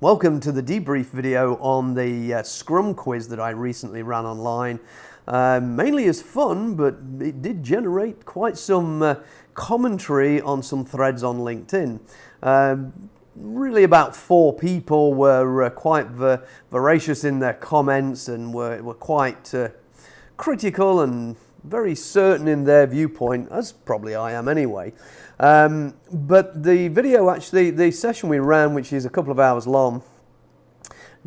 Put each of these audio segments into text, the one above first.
Welcome to the debrief video on the Scrum quiz that I recently ran online. Mainly as fun, but it did generate quite some commentary on some threads on LinkedIn. Really about 4 people were quite voracious in their comments and were quite critical and very certain in their viewpoint, as probably I am anyway. But the video, actually, the session we ran, which is a couple of hours long,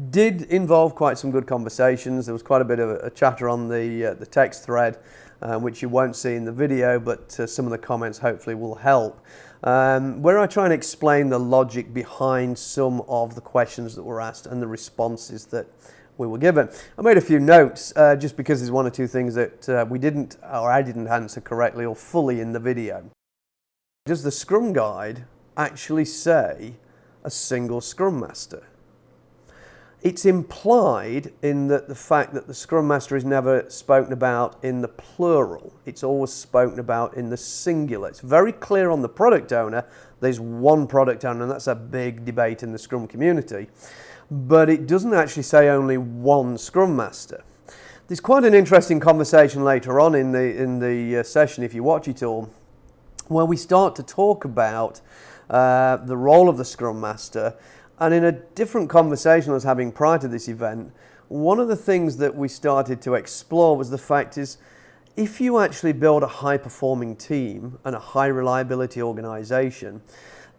did involve quite some good conversations. There was quite a bit of a chatter on the text thread, which you won't see in the video, but some of the comments hopefully will help. Where I try and explain the logic behind some of the questions that were asked and the responses that we were given. I made a few notes just because there's 1 or 2 things that we didn't, or I didn't answer correctly or fully in the video. Does the Scrum Guide actually say a single Scrum Master? It's implied in that the fact that the Scrum Master is never spoken about in the plural. It's always spoken about in the singular. It's very clear on the product owner. There's one product owner, and that's a big debate in the Scrum community. But it doesn't actually say only one Scrum Master. There's quite an interesting conversation later on in the session, if you watch it all, where we start to talk about the role of the Scrum Master. And in a different conversation I was having prior to this event, one of the things that we started to explore was the fact is, if you actually build a high-performing team and a high-reliability organization,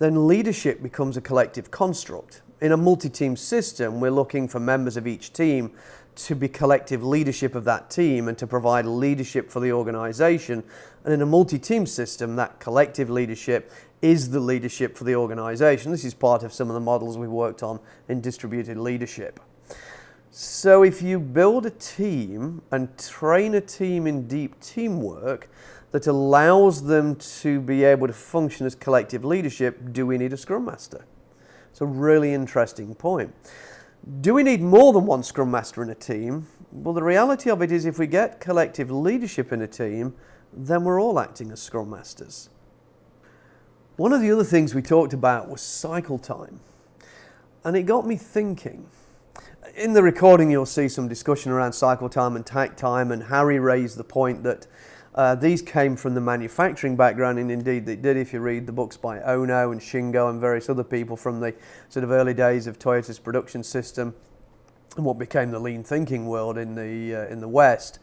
then leadership becomes a collective construct. In a multi-team system, we're looking for members of each team to be collective leadership of that team and to provide leadership for the organization. And in a multi-team system, that collective leadership is the leadership for the organization. This is part of some of the models we worked on in distributed leadership. So if you build a team and train a team in deep teamwork that allows them to be able to function as collective leadership, do we need a Scrum Master? It's a really interesting point. Do we need more than one Scrum Master in a team? Well, the reality of it is, if we get collective leadership in a team, then we're all acting as Scrum Masters. One of the other things we talked about was cycle time. And it got me thinking. In the recording, you'll see some discussion around cycle time and takt time, and Harry raised the point that these came from the manufacturing background, and indeed they did if you read the books by Ono and Shingo and various other people from the sort of early days of Toyota's production system and what became the lean thinking world in the West.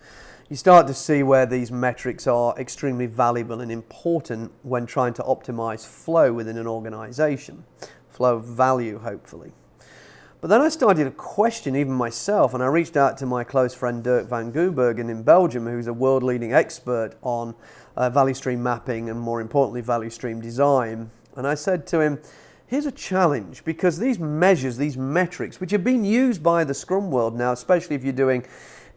You start to see where these metrics are extremely valuable and important when trying to optimize flow within an organization. Flow of value, hopefully. But then I started to question even myself, and I reached out to my close friend Dirk van Goobergen in Belgium, who's a world-leading expert on value stream mapping and, more importantly, value stream design. And I said to him, here's a challenge, because these measures, these metrics, which have been used by the Scrum world now, especially if you're doing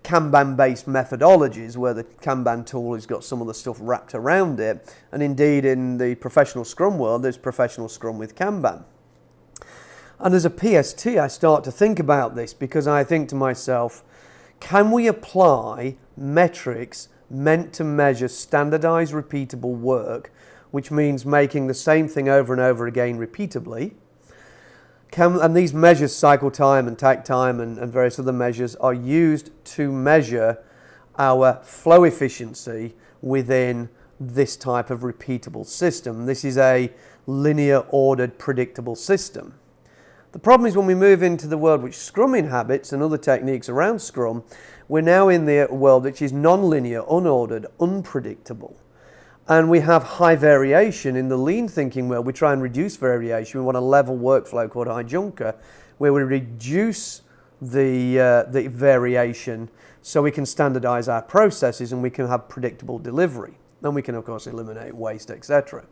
Kanban-based methodologies, where the Kanban tool has got some of the stuff wrapped around it, and indeed in the professional Scrum world, there's professional Scrum with Kanban. And as a PST, I start to think about this, because I think to myself, can we apply metrics meant to measure standardized, repeatable work, which means making the same thing over and over again repeatably? And these measures, cycle time and takt time and various other measures, are used to measure our flow efficiency within this type of repeatable system. This is a linear, ordered, predictable system. The problem is, when we move into the world which Scrum inhabits and other techniques around Scrum, we're now in the world which is non-linear, unordered, unpredictable. And we have high variation. In the lean thinking world, we try and reduce variation. We want a level workflow called Hijunka, where we reduce the variation so we can standardize our processes and we can have predictable delivery. And we can, of course, eliminate waste, etc.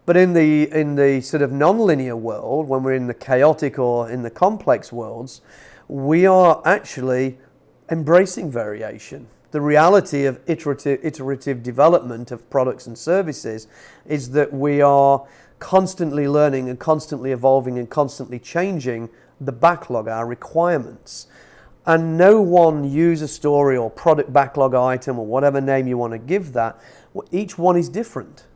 But in the sort of non-linear world, when we're in the chaotic or in the complex worlds, we are actually embracing variation. The reality of iterative development of products and services is that we are constantly learning and constantly evolving and constantly changing the backlog, our requirements. And no one user story or product backlog item, or whatever name you want to give that, each one is different.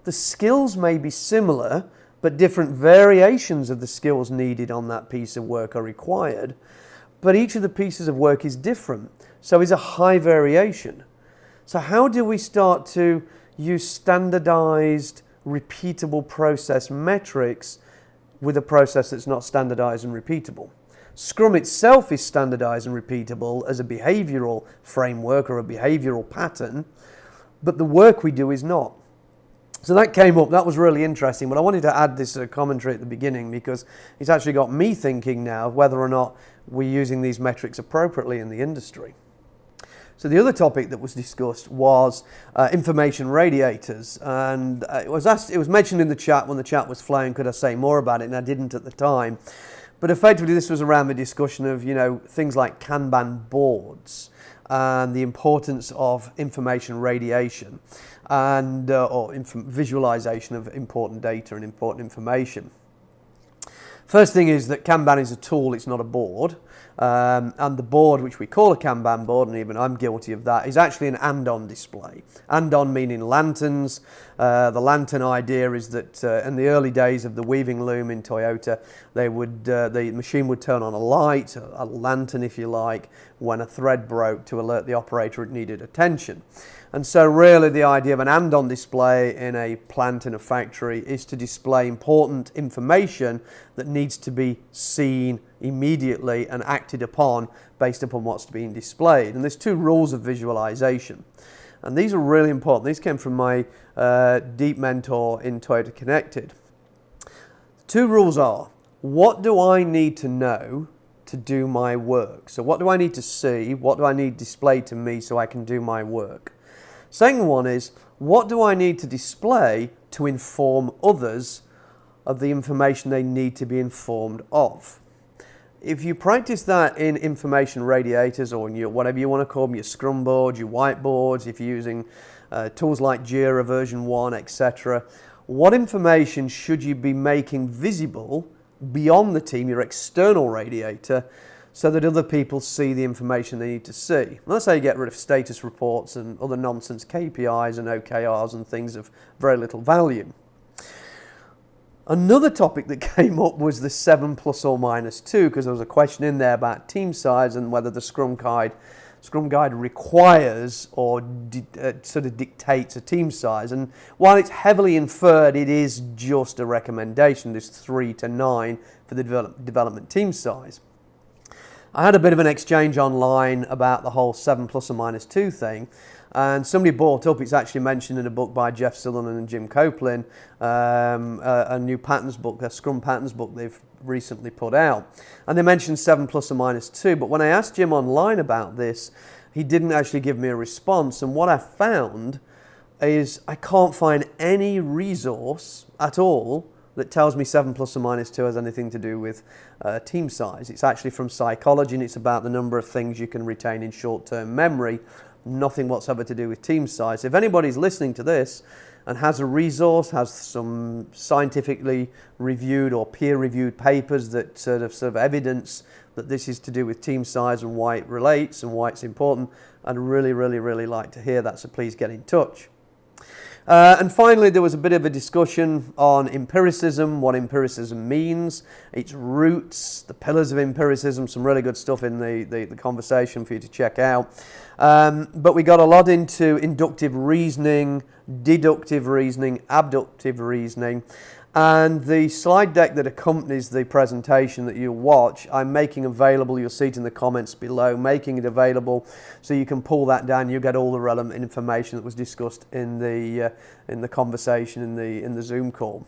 The skills may be similar, but different variations of the skills needed on that piece of work are required. But each of the pieces of work is different, so is a high variation. So how do we start to use standardized, repeatable process metrics with a process that's not standardized and repeatable? Scrum itself is standardized and repeatable as a behavioral framework or a behavioral pattern, but the work we do is not. So that came up, that was really interesting, but I wanted to add this commentary at the beginning because it's actually got me thinking now whether or not we're using these metrics appropriately in the industry. So the other topic that was discussed was information radiators, and it was mentioned in the chat when the chat was flowing, could I say more about it, and I didn't at the time. But effectively this was around the discussion of, things like Kanban boards and the importance of information radiation and visualization of important data and important information. First thing is that Kanban is a tool, it's not a board. And the board, which we call a Kanban board, and even I'm guilty of that, is actually an and-on display. And-on meaning lanterns. The lantern idea is that in the early days of the weaving loom in Toyota, the machine would turn on a light, a lantern if you like, when a thread broke to alert the operator it needed attention. And so really the idea of an and-on display in a plant, in a factory, is to display important information that needs to be seen immediately and acted upon based upon what's being displayed. And there's two rules of visualization. And these are really important. These came from my deep mentor in Toyota Connected. The two rules are, what do I need to know to do my work? So what do I need to see? What do I need displayed to me so I can do my work? Second one is, what do I need to display to inform others of the information they need to be informed of? If you practice that in information radiators or in your, whatever you want to call them, your Scrum boards, your whiteboards, if you're using tools like Jira version 1, etc., what information should you be making visible beyond the team, your external radiator, so that other people see the information they need to see? And that's how you get rid of status reports and other nonsense KPIs and OKRs and things of very little value. Another topic that came up was the 7 plus or minus 2, because there was a question in there about team size and whether the Scrum Guide requires or sort of dictates a team size. And while it's heavily inferred, it is just a recommendation. There's 3 to 9 for the development team size. I had a bit of an exchange online about the whole 7 plus or minus 2 thing, and somebody brought up, it's actually mentioned in a book by Jeff Sutherland and Jim Copeland, a new patterns book, a Scrum patterns book they've recently put out. And they mentioned 7 plus or minus 2, but when I asked Jim online about this, he didn't actually give me a response. And what I found is I can't find any resource at all that tells me 7 plus or minus 2 has anything to do with team size. It's actually from psychology, and it's about the number of things you can retain in short-term memory, nothing whatsoever to do with team size. If anybody's listening to this and has a resource, has some scientifically reviewed or peer-reviewed papers that sort of evidence that this is to do with team size and why it relates and why it's important, I'd really, really, really like to hear that, so please get in touch. And finally, there was a bit of a discussion on empiricism, what empiricism means, its roots, the pillars of empiricism, some really good stuff in the conversation for you to check out. But we got a lot into inductive reasoning, deductive reasoning, abductive reasoning. And the slide deck that accompanies the presentation that you'll watch, I'm making available, you'll see it in the comments below, making it available so you can pull that down, you'll get all the relevant information that was discussed in the conversation in the Zoom call.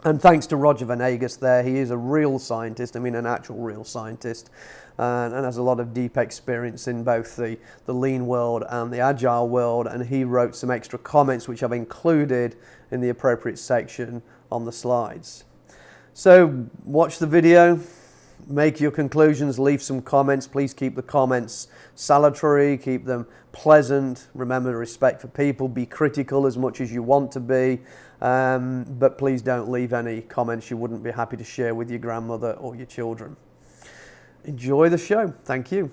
And thanks to Roger Venegas there, he is a real scientist, an actual real scientist, and has a lot of deep experience in both the lean world and the agile world, and he wrote some extra comments which I've included in the appropriate section on the slides. So watch the video, make your conclusions, leave some comments. Please keep the comments salutary, keep them pleasant. Remember respect for people, be critical as much as you want to be, but please don't leave any comments you wouldn't be happy to share with your grandmother or your children. Enjoy the show. Thank you.